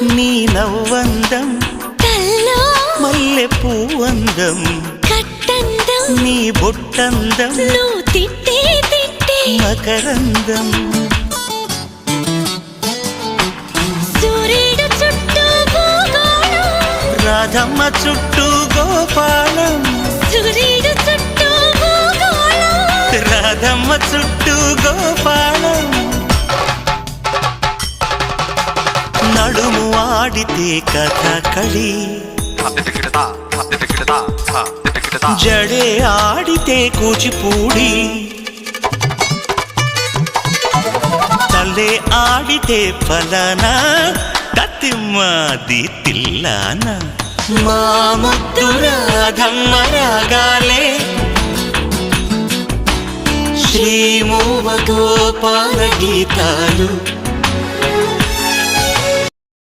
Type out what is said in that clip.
నీ నవ్వందం మల్లె పూవందం నీ బొట్టందం మకరందం రాధమ్మ చుట్టూ గోపాలం రాధమ్మ చుట్టూ గోపాలం నడుము ఆడితే కథకళి జడే ఆడితే కూచిపూడి తలే ఆడితే ఫలానా తతిమ్మాది తిల్లాన మా ముద్దు రాధమ్మ రాగాలే శ్రీమూవ గోపాల గీతాలు